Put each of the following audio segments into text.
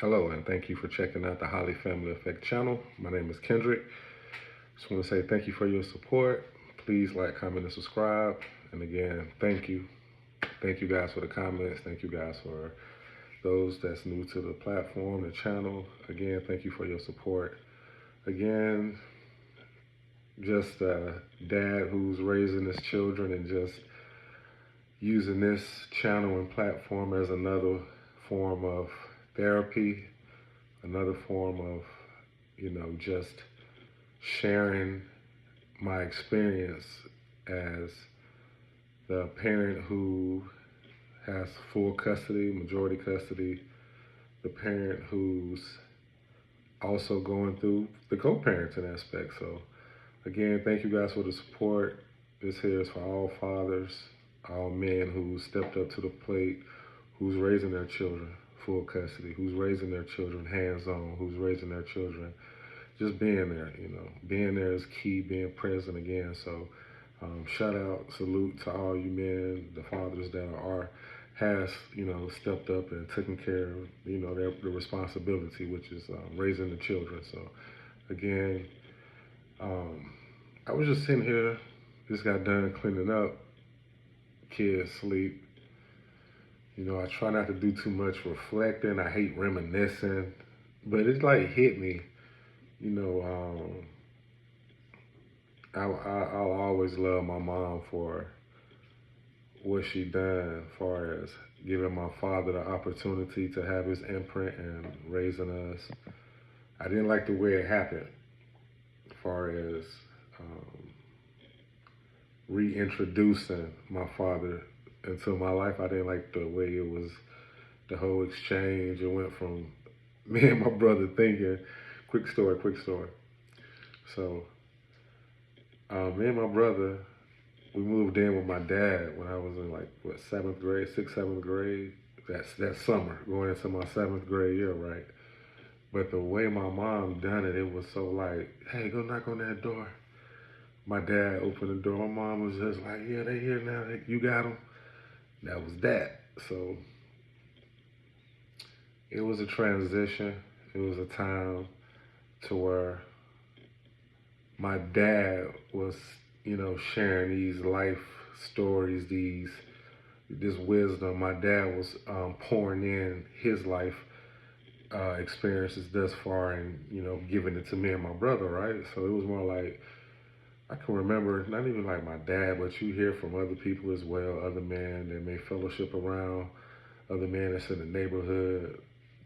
Hello, and thank you for checking out the Holly Family Effect channel. My name is Kendrick. Just want to say thank you for your support. Please like, comment, and subscribe. And again, thank you. Thank you guys for the comments. Thank you guys for those that's new to the platform, the channel. Again, thank you for your support. Again, just a dad who's raising his children and just using this channel and platform as another form of therapy, another form of, just sharing my experience as the parent who has full custody, majority custody, the parent who's also going through the co-parenting aspect. So again, thank you guys for the support. This here is for all fathers, all men who stepped up to the plate, who's raising their children full custody, who's raising their children hands-on, who's raising their children just being there, being there is key, being present again. So shout out, salute to all you men, the fathers that has, stepped up and taken care of, the responsibility, which is raising the children. So again, I was just sitting here, just got done cleaning up, kids sleep. I try not to do too much reflecting. I hate reminiscing, but it's like hit me. You know, I'll always love my mom for what she done as far as giving my father the opportunity to have his imprint and raising us. I didn't like the way it happened as far as reintroducing my father into my life. I didn't like the way it was, the whole exchange. It went from me and my brother thinking, quick story. So, me and my brother, we moved in with my dad when I was in seventh grade, sixth, seventh grade. That's that summer, going into my seventh grade year, right? But the way my mom done it, it was so like, hey, go knock on that door. My dad opened the door. My mom was just like, yeah, they here now. You got them. That was that. So it was a transition. It was a time to where my dad was, sharing these life stories, this wisdom. My dad was pouring in his life experiences thus far, and giving it to me and my brother, right? So it was more like I can remember, not even like my dad, but you hear from other people as well, other men that may fellowship around, other men that's in the neighborhood,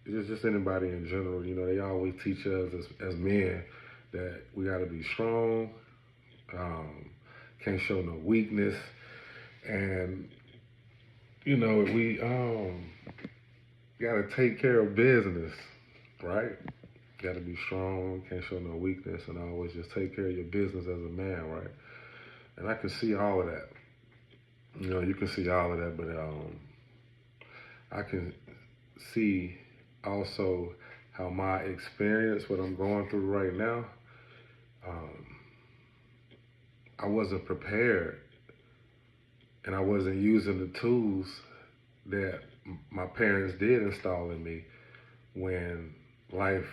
just anybody in general. They always teach us as men that we got to be strong, can't show no weakness, and we got to take care of business, right? Got to be strong, can't show no weakness, and always just take care of your business as a man, right? And I can see all of that. You can see all of that, but I can see also how my experience, what I'm going through right now, um, I wasn't prepared, and I wasn't using the tools that my parents did install in me when life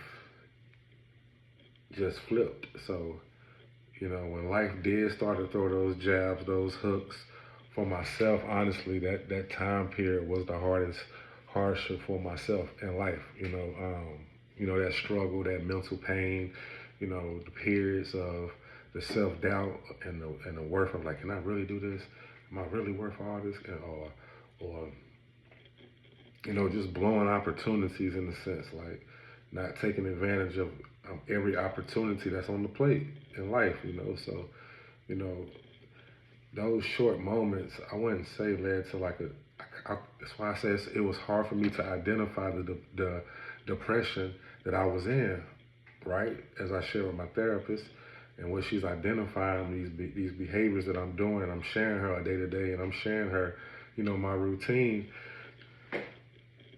just flipped. So, when life did start to throw those jabs, those hooks, for myself, honestly, that time period was the harsher for myself in life. That struggle, that mental pain, the periods of the self doubt and the worth of like, can I really do this? Am I really worth all this? Or just blowing opportunities in a sense, like not taking advantage of every opportunity that's on the plate in life. So you know, those short moments, I wouldn't say led to like that's why I say it was hard for me to identify the depression that I was in, right? As I share with my therapist, and what she's identifying these behaviors that I'm doing, I'm sharing her day to day, and I'm sharing her, my routine.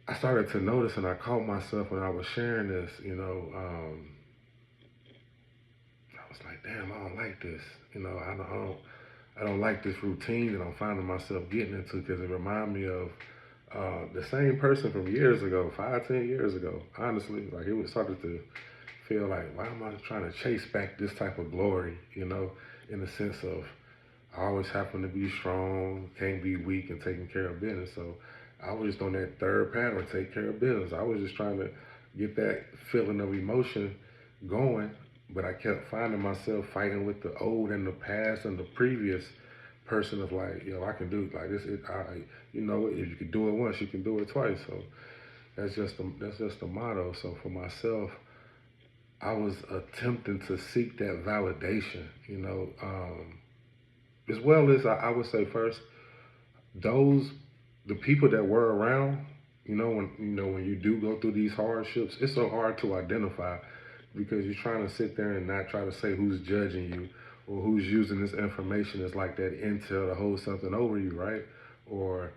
I started to notice, and I caught myself when I was sharing this, I was like, damn, I don't like this. I don't like this routine that I'm finding myself getting into, because it reminds me of The same person from years ago, 5, 10 years ago, honestly, like it was started to feel like, why am I trying to chase back this type of glory, in the sense of I always happen to be strong, can't be weak, and taking care of business. So I was just on that third pattern, take care of business. I was just trying to get that feeling of emotion going, but I kept finding myself fighting with the old and the past and the previous person of like, I can do it like this. If you can do it once, you can do it twice. So that's just the motto. So for myself, I was attempting to seek that validation, as well as I would say first, those the people that were around, when you do go through these hardships, it's so hard to identify because you're trying to sit there and not try to say who's judging you or who's using this information as like that intel to hold something over you, right? Or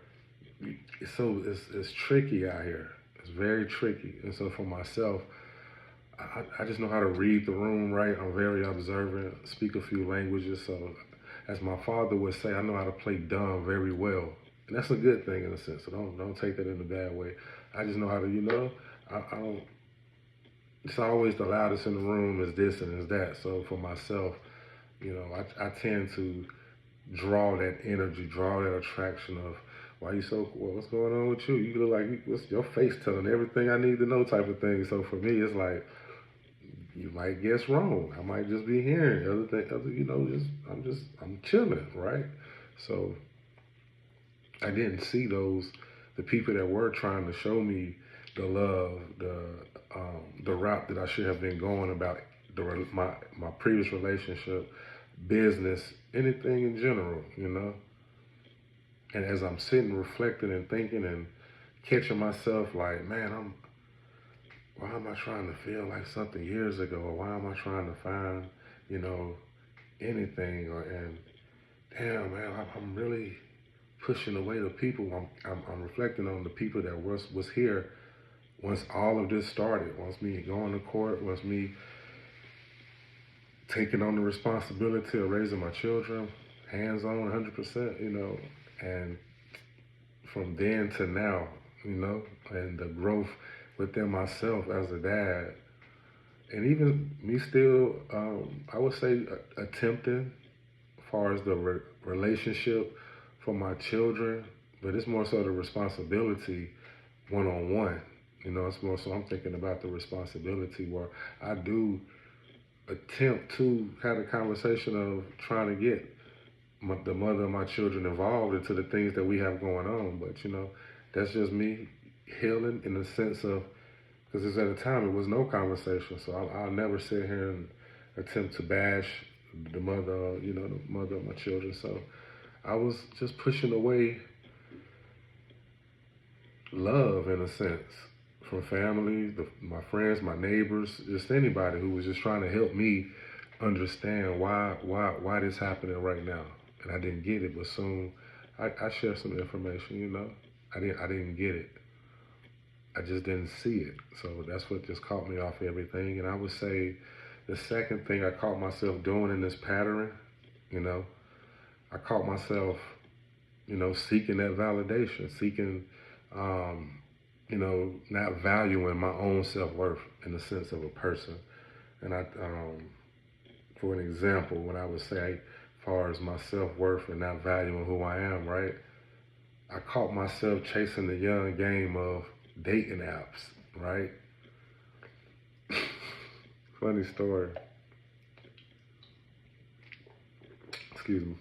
it's tricky out here. It's very tricky. And so for myself, I just know how to read the room, right? I'm very observant, speak a few languages. So, as my father would say, I know how to play dumb very well. And that's a good thing in a sense. So don't take that in a bad way. I just know how to, I don't, it's always the loudest in the room is this and is that. So for myself, I tend to draw that energy, draw that attraction of, why you so, well, what's going on with you? You look like, what's your face telling everything I need to know type of thing. So for me, it's like, you might guess wrong. I might just be hearing I'm chilling, right? So I didn't see the people that were trying to show me the love, the route that I should have been going about my previous relationship, business, anything in general. And as I'm sitting, reflecting and thinking and catching myself, like, man, why am I trying to feel like something years ago? Or why am I trying to find, anything? And damn, man, I'm really pushing away the people. I'm reflecting on the people that was here once all of this started. Once me going to court, once me taking on the responsibility of raising my children, hands on 100%, and from then to now, and the growth within myself as a dad, and even me still, I would say, attempting as far as the relationship for my children, but it's more so the responsibility one on one. It's more so I'm thinking about the responsibility where I do attempt to have a conversation of trying to get the mother of my children involved into the things that we have going on. But that's just me healing in the sense of, because it's at a time it was no conversation, so I'll never sit here and attempt to bash the mother, the mother of my children. So I was just pushing away love in a sense from family, my friends, my neighbors, just anybody who was just trying to help me understand why this happening right now. And I didn't get it, but soon I shared some information. I didn't get it. I just didn't see it. So that's what just caught me off everything. And I would say the second thing I caught myself doing in this pattern, I caught myself, seeking that validation, seeking, not valuing my own self-worth in the sense of a person. And for an example, when I would say, as far as my self-worth and not valuing who I am, right? I caught myself chasing the young game of dating apps, right? Funny story. Excuse me.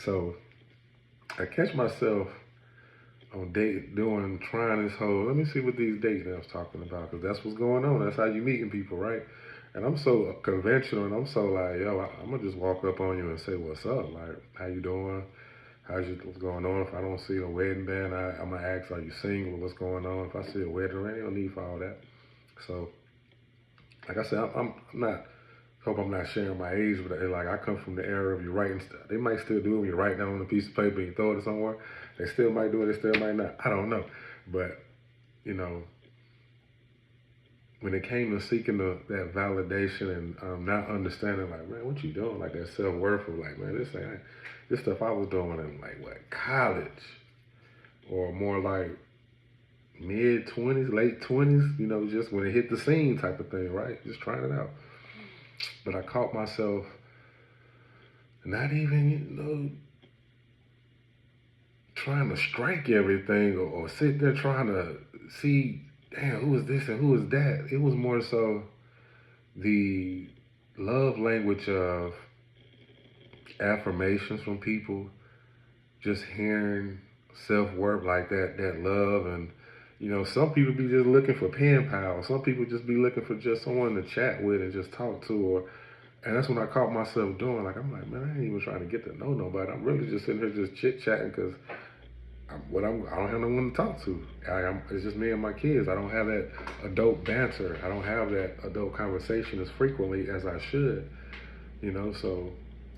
So I catch myself on trying this whole, let me see what these dating apps talking about, because that's what's going on. That's how you meeting people, right? And I'm so conventional, and I'm so like, I'm gonna just walk up on you and say, what's up? Like, how you doing? What's going on? If I don't see a wedding band, I'm gonna ask, are you single? What's going on? If I see a wedding ring, ain't no need for all that. So, like I said, I'm not. Hope I'm not sharing my age, but like I come from the era of you writing stuff. They might still do it when you write down on a piece of paper and you throw it somewhere. They still might do it. They still might not. I don't know. But when it came to seeking that validation and not understanding, like, man, what you doing? Like that self-worth of like, man, this stuff I was doing in like what, college. or more like mid-20s, late 20s, just when it hit the scene type of thing, right? Just trying it out. But I caught myself not even, trying to strike everything or sit there trying to see, damn, who is this and who is that. It was more so the love language of affirmations from people, just hearing self-worth like that love. And some people be just looking for pen pals, some people just be looking for just someone to chat with and just talk to. And that's when I caught myself doing, like, I'm like, man, I ain't even trying to get to know nobody. I'm really just sitting here just chit-chatting because I don't have no one to talk to. It's just me and my kids. I don't have that adult banter. I don't have that adult conversation as frequently as I should, so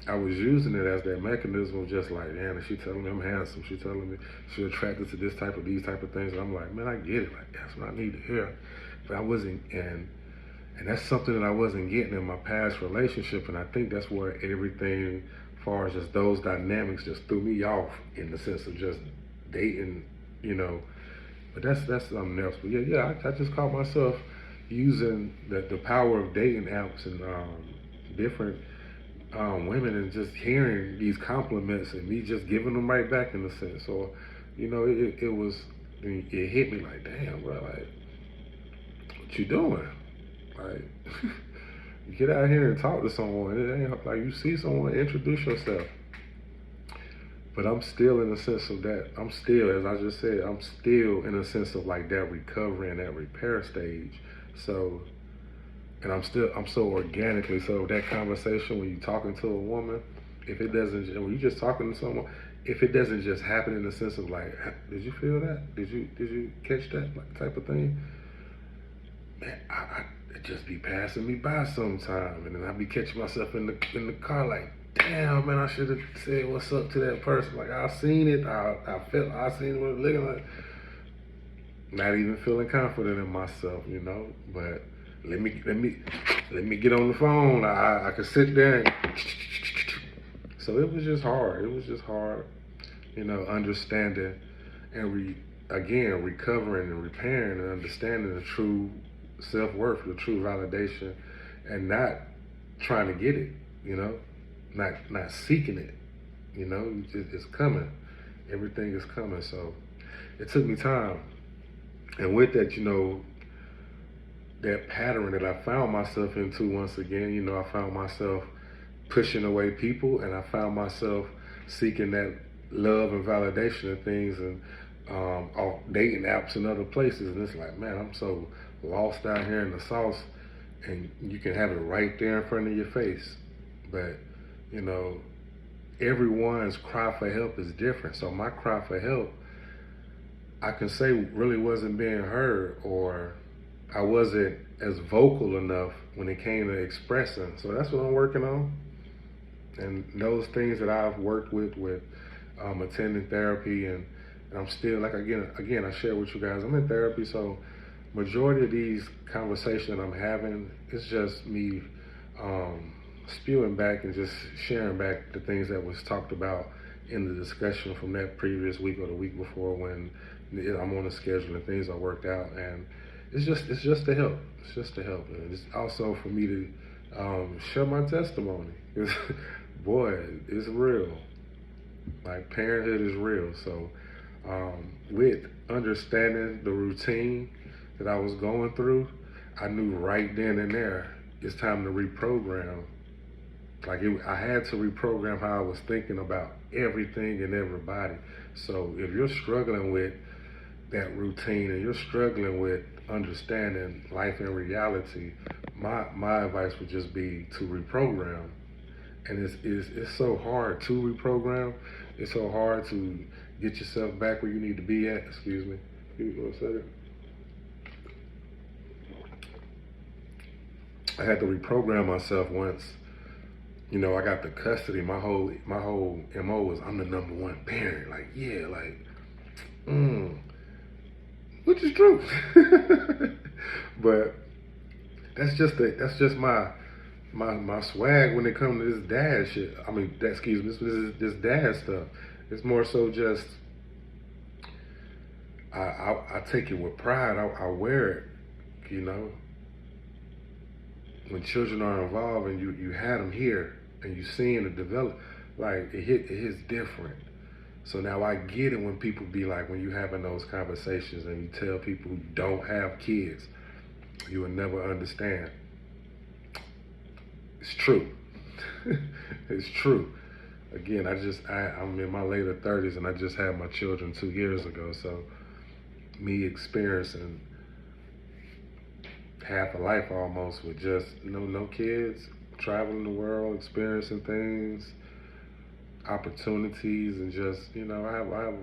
I was using it as that mechanism of just like, man, is she telling me I'm handsome? She telling me she's attracted to these type of things. And I'm like, man, I get it. Like, that's what I need to hear. But I wasn't, and that's something that I wasn't getting in my past relationship. And I think that's where everything, as far as just those dynamics, just threw me off in the sense of just dating, But that's something else. But I just caught myself using the power of dating apps and different women, and just hearing these compliments and me just giving them right back in a sense. So, it hit me like, damn, bro, like, what you doing? Like, get out here and talk to someone. It ain't like you see someone, introduce yourself. But I'm still in a sense of that. I'm still, as I just said, I'm still in a sense of like that recovery and that repair stage. So, and I'm so organically, so that conversation when you're talking to a woman, when you're just talking to someone, if it doesn't just happen in the sense of like, did you feel that? Did you catch that, like, type of thing? Man, it just be passing me by sometime, and then I be catching myself in the car like, damn, man, I should have said what's up to that person. Like, I seen it, I seen what it was looking like. Not even feeling confident in myself, but let me get on the phone. I could sit there and so it was just hard. Understanding and recovering and repairing and understanding the true self-worth, the true validation, and not trying to get it, not seeking it, it's coming. Everything is coming. So it took me time. And with that, that pattern that I found myself into once again, I found myself pushing away people, and I found myself seeking that love and validation of things, and off dating apps and other places. And it's like, man, I'm so lost out here in the sauce, and you can have it right there in front of your face. But, everyone's cry for help is different. So my cry for help, I can say, really wasn't being heard, or I wasn't as vocal enough when it came to expressing. So that's what I'm working on. And those things that I've worked with attending therapy, and I'm still, like, again, I share with you guys, I'm in therapy, so majority of these conversations that I'm having, it's just me spewing back and just sharing back the things that was talked about in the discussion from that previous week or the week before, when I'm on a schedule and things are worked out. And it's just to help. It's just to help. And it's also for me to share my testimony. Boy, it's real. Like, parenthood is real. So with understanding the routine that I was going through, I knew right then and there, it's time to reprogram. Like, I had to reprogram how I was thinking about everything and everybody. So if you're struggling with that routine and you're struggling with understanding life and reality, my advice would just be to reprogram. And it's so hard to reprogram. It's so hard to get yourself back where you need to be at. Excuse me. Give me 1 second. I had to reprogram myself once. I got the custody. My whole MO was, I'm the number one parent. Like, yeah, like, which is true. But that's just my swag when it comes to this dad shit. I mean, this dad stuff. It's more so just I take it with pride. I wear it, you know. When children are involved and you had them here and you seeing it develop, like it hits different. So now I get it when people be like, when you having those conversations and you tell people who don't have kids, you will never understand. It's true. It's true. Again, I'm in my later 30s and I just had my children 2 years ago. So me experiencing half a life almost with just no kids, traveling the world, experiencing things, opportunities, and just I have a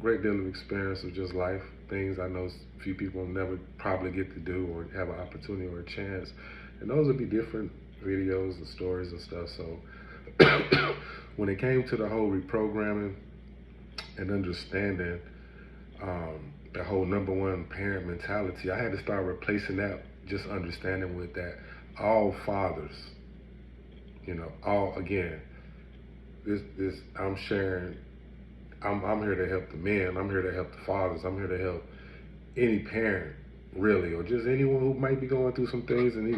great deal of experience of just life, things I know few people never probably get to do or have an opportunity or a chance, and those would be different videos and stories and stuff. So when it came to the whole reprogramming and understanding the whole number one parent mentality, I had to start replacing that just understanding with that all fathers, all again. This I'm sharing. I'm here to help the men. I'm here to help the fathers. I'm here to help any parent, really, or just anyone who might be going through some things and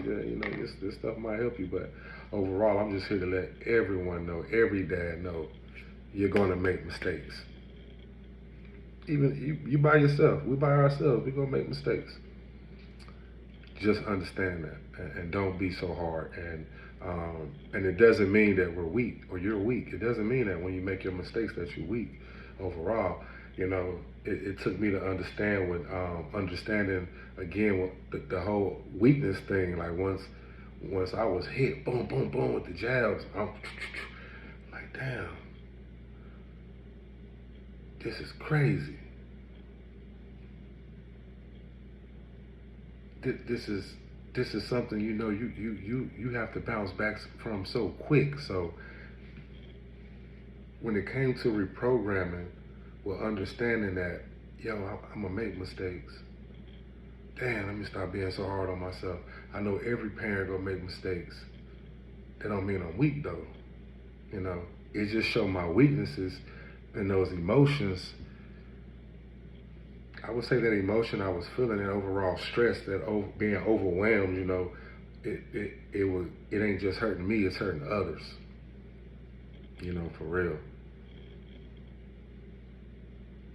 this stuff might help you. But overall, I'm just here to let everyone know, every dad know, you're going to make mistakes. Even you by yourself, we by ourselves, we're gonna make mistakes. Just understand that, and don't be so hard. And it doesn't mean that we're weak or you're weak. It doesn't mean that when you make your mistakes that you're weak. Overall, it took me to understand when understanding again what the whole weakness thing. Like once I was hit, boom, boom, boom with the jabs, I'm like, damn, this is crazy. This is something you have to bounce back from so quick. So when it came to reprogramming, well, understanding that I'm gonna make mistakes. Damn, let me stop being so hard on myself. I know every parent gonna make mistakes. That don't mean I'm weak though. It just show my weaknesses and those emotions. I would say that emotion I was feeling, that overall stress, that being overwhelmed, it ain't just hurting me, it's hurting others. For real.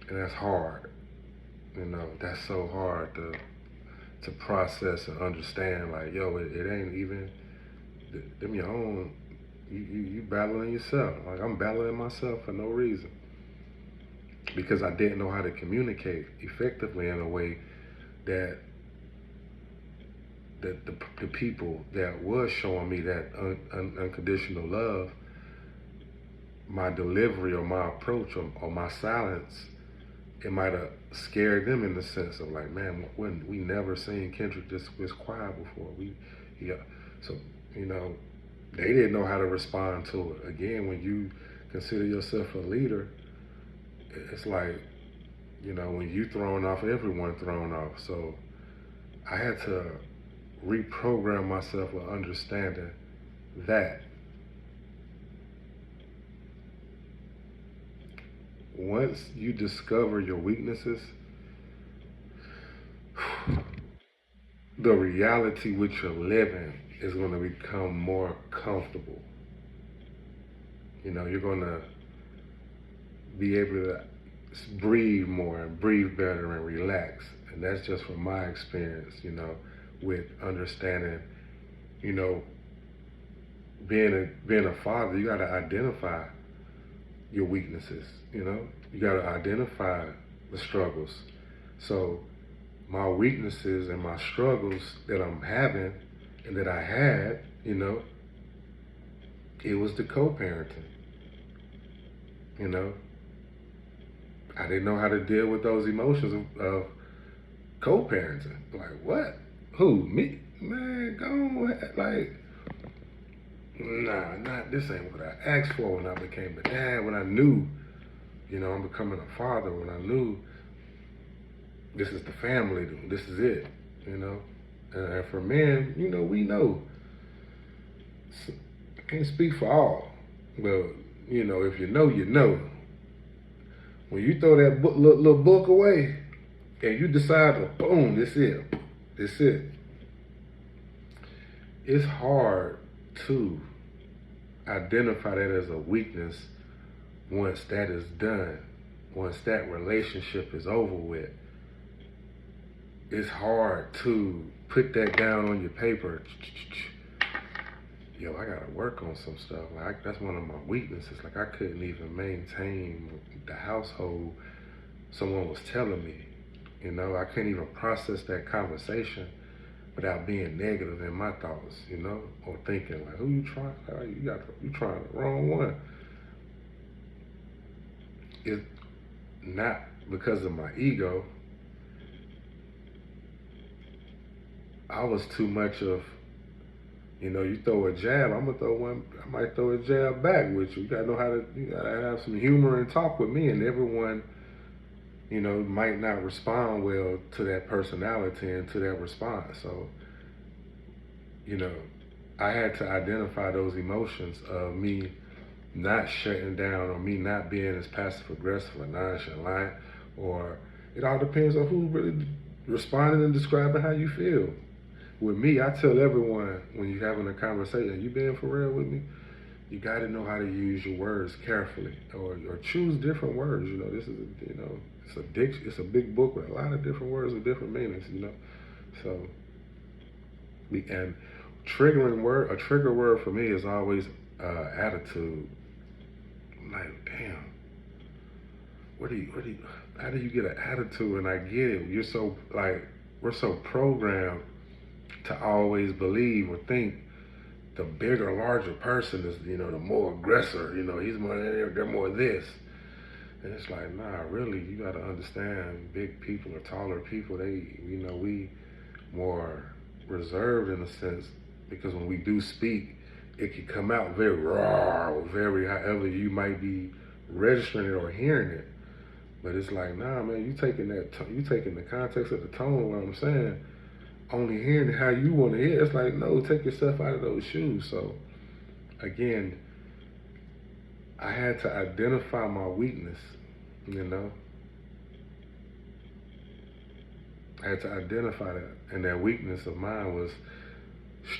And that's hard. That's so hard to process and understand. Like, it ain't even them your own. You battling yourself. Like I'm battling myself for no reason. Because I didn't know how to communicate effectively in a way that the people that was showing me that unconditional love, my delivery or my approach or my silence, it might have scared them in the sense of like, man, we never seen Kendrick this quiet before. So they didn't know how to respond to it. Again, when you consider yourself a leader, it's like, when you thrown off, everyone thrown off. So I had to reprogram myself with understanding that once you discover your weaknesses, the reality which you're living is going to become more comfortable. You're going to be able to breathe more and breathe better and relax. And that's just from my experience, with understanding, being a father, you got to identify your weaknesses, you got to identify the struggles. So my weaknesses and my struggles that I'm having and that I had, it was the co-parenting, I didn't know how to deal with those emotions of co-parenting. Like, what? Who? Me? Man, go on. Like, nah, this ain't what I asked for when I became a dad, when I knew, I'm becoming a father, when I knew this is the family, this is it, And for men, we know. I can't speak for all, but, if you know, you know. When you throw that little book away, and you decide to boom, this it. It's hard to identify that as a weakness once that is done, once that relationship is over with. It's hard to put that down on your paper. Yo, I gotta work on some stuff. Like that's one of my weaknesses. Like I couldn't even maintain the household someone was telling me. You know, I couldn't even process that conversation without being negative in my thoughts, you know, or thinking like, who you trying? You trying the wrong one. It's not because of my ego. I was too much of, you know, you throw a jab, I'm gonna throw one. I might throw a jab back with you. You gotta know how to. You gotta have some humor and talk with me, and everyone, you know, might not respond well to that personality and to that response. So, you know, I had to identify those emotions of me not shutting down or me not being as passive aggressive or nonchalant, or it all depends on who really responding and describing how you feel. With me, I tell everyone when you're having a conversation, you being for real with me, you got to know how to use your words carefully, or choose different words. You know, this is you know, it's a big book with a lot of different words with different meanings. You know, so and a trigger word for me is always attitude. I'm like, damn, how do you get an attitude? And I get it. You're so like we're so programmed to always believe or think the bigger, larger person is, you know, the more aggressor, you know, they're more this. And it's like, nah, really, you gotta understand big people or taller people, we more reserved in a sense, because when we do speak, it can come out very raw or very however you might be registering it or hearing it. But it's like, nah, man, you taking the context of the tone of what I'm saying, only hearing how you want to hear. It's like, no, take yourself out of those shoes. So again, I had to identify my weakness, you know. I had to identify that. And that weakness of mine was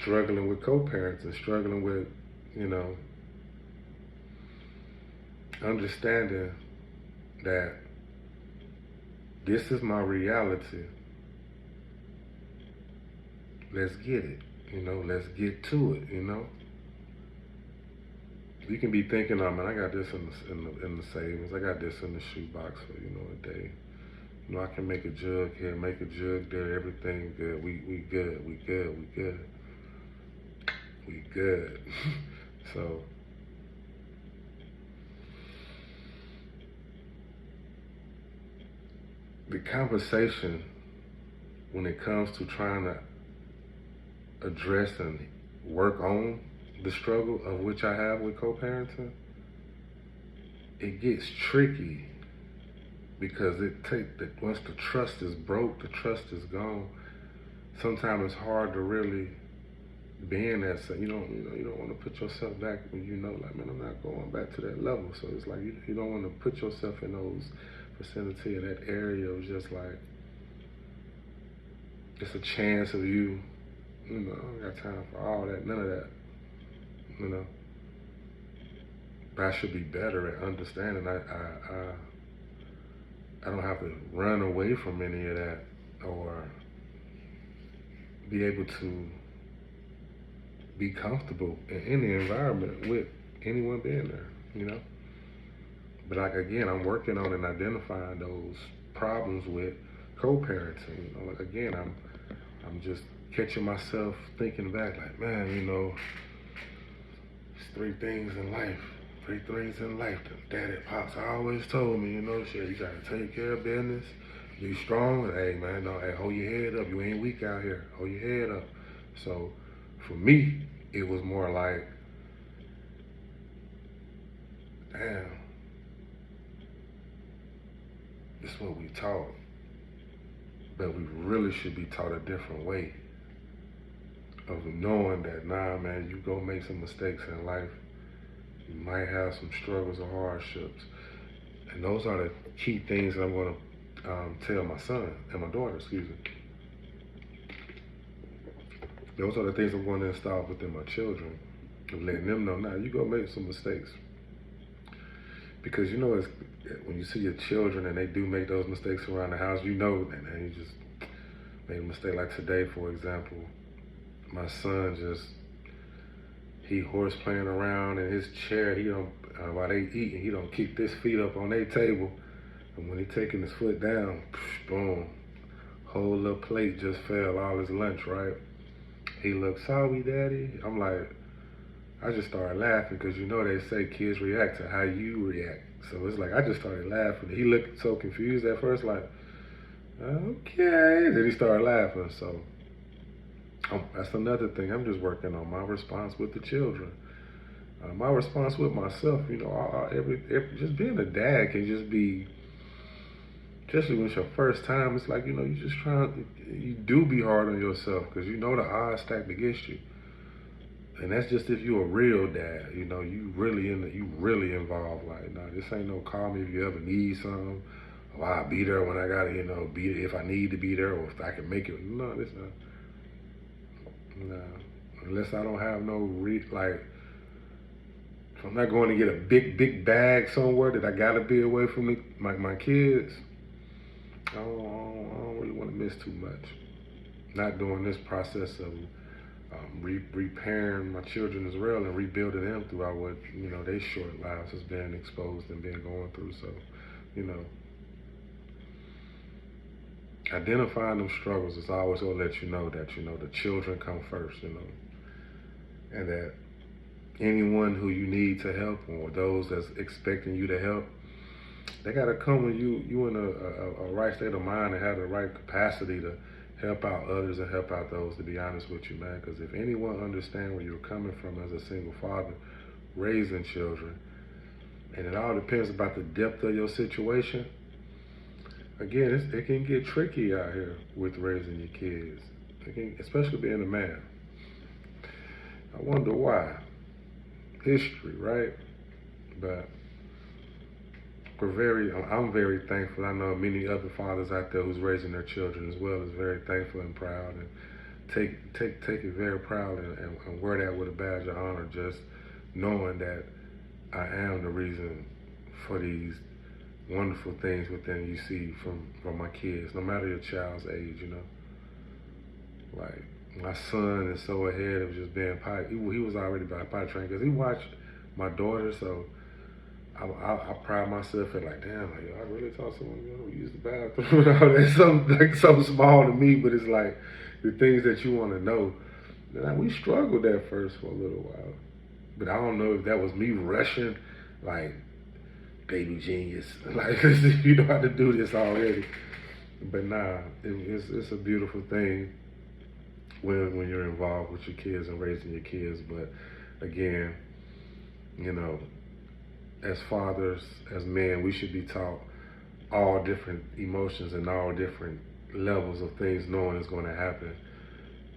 struggling with co-parents and struggling with, you know, understanding that this is my reality. Let's get it, you know, let's get to it, you know. You can be thinking, oh man, I got this in the savings, I got this in the shoebox for, you know, a day. You know, I can make a jug here, make a jug there, everything good. We good. So the conversation when it comes to trying to address and work on the struggle of which I have with co-parenting, it gets tricky because once the trust is broke, the trust is gone. Sometimes it's hard to really be in that. So you don't want to put yourself back when you know, like, man, I'm not going back to that level. So it's like you don't want to put yourself in those vicinity of that area of just like it's a chance of you. You know, I don't got time for all that, none of that. You know, but I should be better at understanding. I don't have to run away from any of that or be able to be comfortable in any environment with anyone being there, you know. But like again, I'm working on and identifying those problems with co-parenting. You know, like again, I'm just catching myself thinking back, like, man, you know, it's three things in life that Daddy Pops always told me, you know, shit, you gotta take care of business, be strong, and hey man, no, hey, hold your head up, you ain't weak out here, hold your head up. So for me, it was more like, damn, this is what we taught, but we really should be taught a different way of knowing that, nah, man, you go make some mistakes in life, you might have some struggles or hardships, and those are the key things that I'm going to tell my son and my daughter, excuse me. Those are the things I'm going to install within my children, of letting them know, now you go make some mistakes. Because you know, it's, when you see your children and they do make those mistakes around the house, you know, and you just made a mistake. Like today, for example, my son he horse playing around in his chair. He don't, while they eating, he don't keep his feet up on their table. And when he taking his foot down, boom, whole little plate just fell, all his lunch, right? He looked, sorry, daddy. I'm like, I just started laughing because you know they say kids react to how you react. So it's like, I just started laughing. He looked so confused at first, like, okay. Then he started laughing. So that's another thing. I'm just working on my response with the children. My response with myself, you know, just being a dad can just be, especially when it's your first time, it's like, you know, you do be hard on yourself because you know the odds stacked against you. And that's just if you're a real dad, you know, you really involved. Like, nah, this ain't no call me if you ever need something. Or I'll be there when I gotta, you know, be there if I need to be there or if I can make it. No, this not. No, unless I don't have no like, if I'm not going to get a big bag somewhere that I gotta be away from my kids. I don't really want to miss too much. Not doing this process of repairing my children as well and rebuilding them throughout what, you know, their short lives has been exposed and been going through. So, you know, identifying them struggles is always going to let you know that, you know, the children come first, you know, and that anyone who you need to help or those that's expecting you to help, they got to come when you in a right state of mind and have the right capacity to help out others and help out those, to be honest with you, man. Because if anyone understands where you're coming from as a single father, raising children, and it all depends about the depth of your situation, again, it can get tricky out here with raising your kids, especially being a man. I wonder why. History, right? But I'm very thankful. I know many other fathers out there who's raising their children as well is very thankful and proud, and take it very proud and wear that with a badge of honor, just knowing that I am the reason for these wonderful things within you see from my kids, no matter your child's age, you know. Like, my son is so ahead of just being potty. He was already potty trained because he watched my daughter, so I pride myself at like, damn, like, yo, I really taught someone, you know, use the bathroom and all that. Something small to me, but it's like the things that you want to know. And we struggled at first for a little while, but I don't know if that was me rushing, like, baby genius, like, you know how to do this already. But nah, it's a beautiful thing when you're involved with your kids and raising your kids. But again, you know, as fathers, as men, we should be taught all different emotions and all different levels of things, knowing it's going to happen,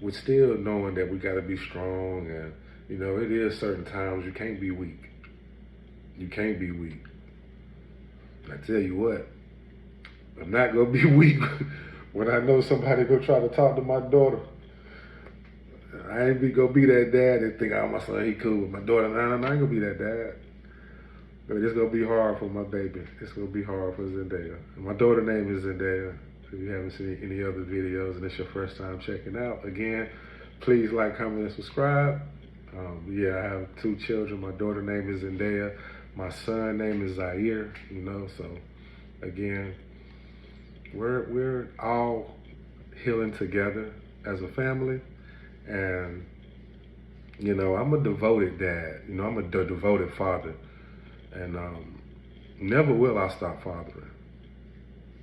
with still knowing that we got to be strong. And, you know, it is certain times you can't be weak. You can't be weak. I tell you what, I'm not going to be weak when I know somebody going to try to talk to my daughter. I ain't going to be that dad that think, oh, my son, he cool with my daughter. No, I ain't going to be that dad. But it's going to be hard for my baby. It's going to be hard for Zendaya. And my daughter's name is Zendaya. If you haven't seen any other videos and it's your first time checking out, again, please like, comment, and subscribe. Yeah, I have 2 children. My daughter's name is Zendaya. My son's name is Zaire, you know. So, again, we're all healing together as a family. And, you know, I'm a devoted dad. You know, I'm a devoted father. And never will I stop fathering.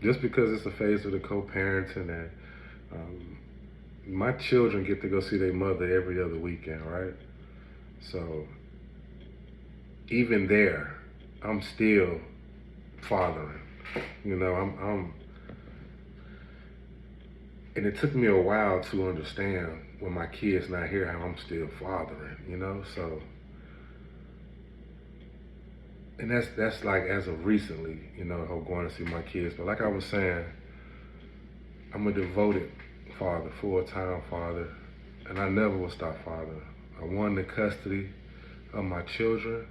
Just because it's a phase of the co-parenting, and my children get to go see their mother every other weekend, right? So even there, I'm still fathering. You know, and it took me a while to understand when my kid's not here how I'm still fathering, you know? So and that's like as of recently, going to see my kids. But like I was saying, I'm a devoted father, full-time father, and I never will stop father. I won the custody of my children.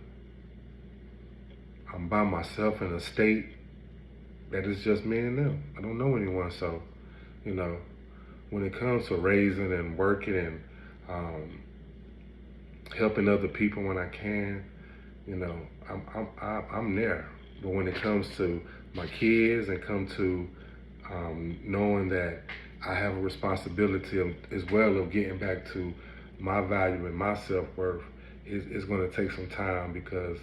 I'm by myself in a state that is just me and them. I don't know anyone, so when it comes to raising and working and helping other people when I can, I'm there. But when it comes to my kids and come to knowing that I have a responsibility as well of getting back to my value and my self-worth, is going to take some time, because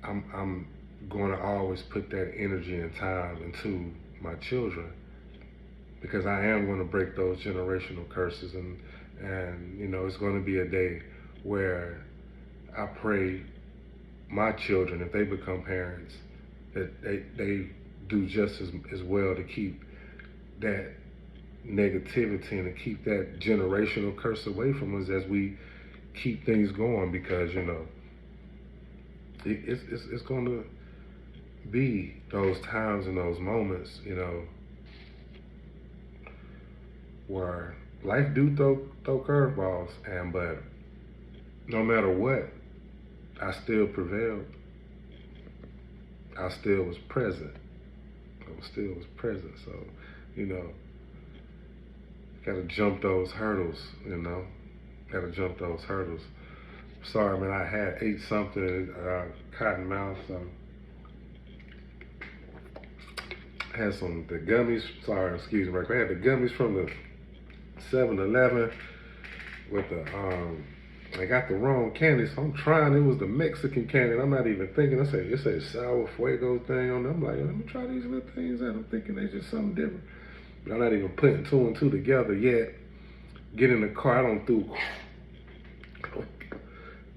I'm going to always put that energy and time into my children, because I am going to break those generational curses, and it's going to be a day where I pray my children, if they become parents, that they do just as well to keep that negativity and to keep that generational curse away from us as we keep things going, because it's going to be those times and those moments, where life do throw curveballs, but no matter what, I still prevailed. I still was present. So, gotta jump those hurdles, Gotta jump those hurdles. Sorry, man, I had ate something, cotton mouth, so I had the gummies, excuse me, I had the gummies from the 7-Eleven with I got the wrong candy, so I'm trying. It was the Mexican candy, and I'm not even thinking. It said sour fuego thing on them. I'm like, let me try these little things out. I'm thinking they just something different. But I'm not even putting two and two together yet. Get in the car, I don't do.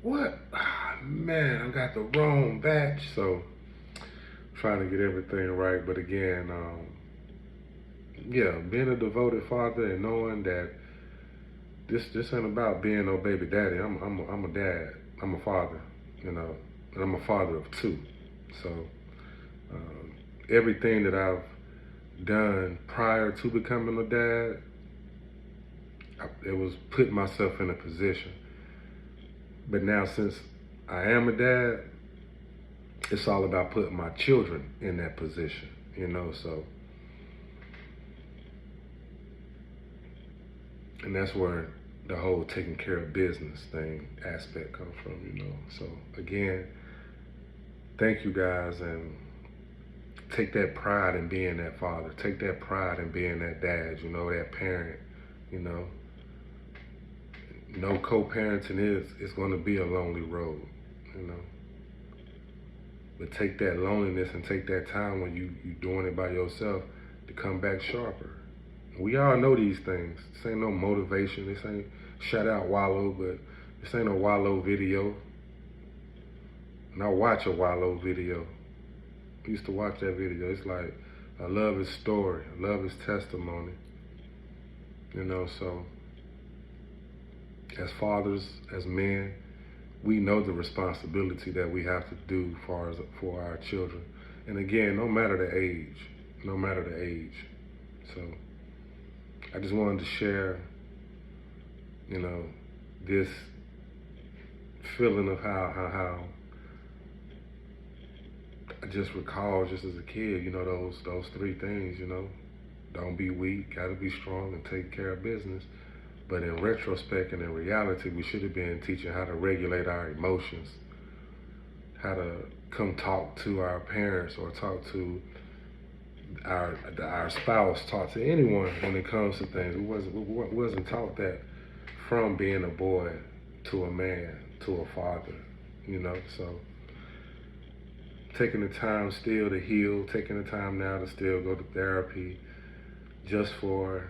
What? Man, I got the wrong batch. So, trying to get everything right. But again, being a devoted father and knowing that this ain't about being no baby daddy. I'm a dad. I'm a father, and I'm a father of two. So everything that I've done prior to becoming a dad, it was putting myself in a position. But now, since I am a dad, it's all about putting my children in that position, so. And that's where the whole taking care of business thing aspect comes from, So again, thank you guys, and take that pride in being that father. Take that pride in being that dad, that parent, No co-parenting is going to be a lonely road, But take that loneliness and take that time when you doing it by yourself to come back sharper. We all know these things. This ain't no motivation. This ain't shout out Wallow, but this ain't a Wallow video. And I watch a Wallow video. I used to watch that video. It's like, I love his story. I love his testimony. So as fathers, as men, we know the responsibility that we have to do for our children. And again, no matter the age. So I just wanted to share, this feeling of how I just recall just as a kid, those three things, Don't be weak, gotta be strong, and take care of business. But in retrospect and in reality, we should have been teaching how to regulate our emotions, how to come talk to our parents or talk to our spouse, talk to anyone when it comes to things. We wasn't taught that from being a boy to a man, to a father, So taking the time still to heal, taking the time now to still go to therapy, just for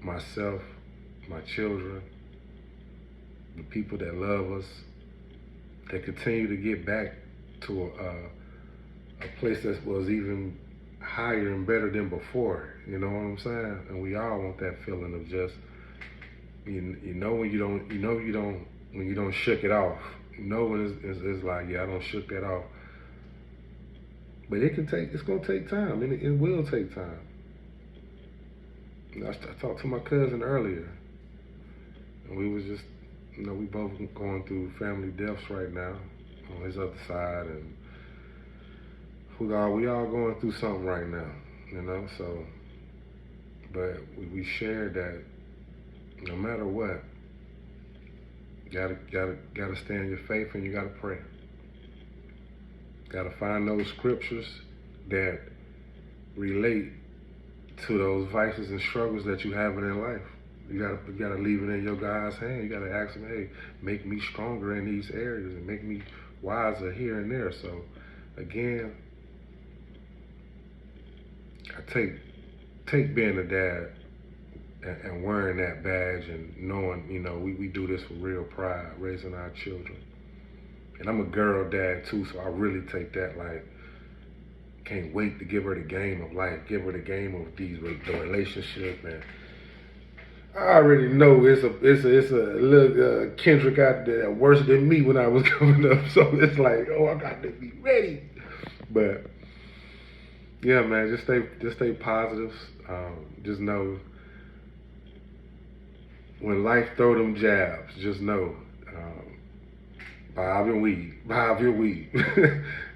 myself, my children, the people that love us, that continue to get back to a place that was even higher and better than before. You know what I'm saying? And we all want that feeling of just, when you don't shook it off. knowing is like, yeah, I don't shook that off. But it's gonna take time, and it will take time. I talked to my cousin earlier, and we was just, we both going through family deaths right now on his other side, and we all going through something right now, so, but we shared that no matter what, gotta stay in your faith, and you gotta pray. Gotta find those scriptures that relate to those vices and struggles that you have in life. You gotta leave it in your God's hand. You gotta ask him, hey, make me stronger in these areas and make me wiser here and there. So again, I take being a dad and wearing that badge and knowing, we do this for real pride, raising our children. And I'm a girl dad too, so I really take that like, can't wait to give her the game of life, give her the game of the relationship, man. I already know it's a little Kendrick out there worse than me when I was coming up, so it's like, oh, I got to be ready. But yeah, man, just stay positive. Just know when life throw them jabs, just know. Bob and weed.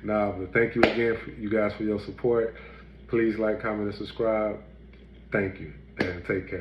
Nah, but thank you again, you guys, for your support. Please like, comment, and subscribe. Thank you, and take care.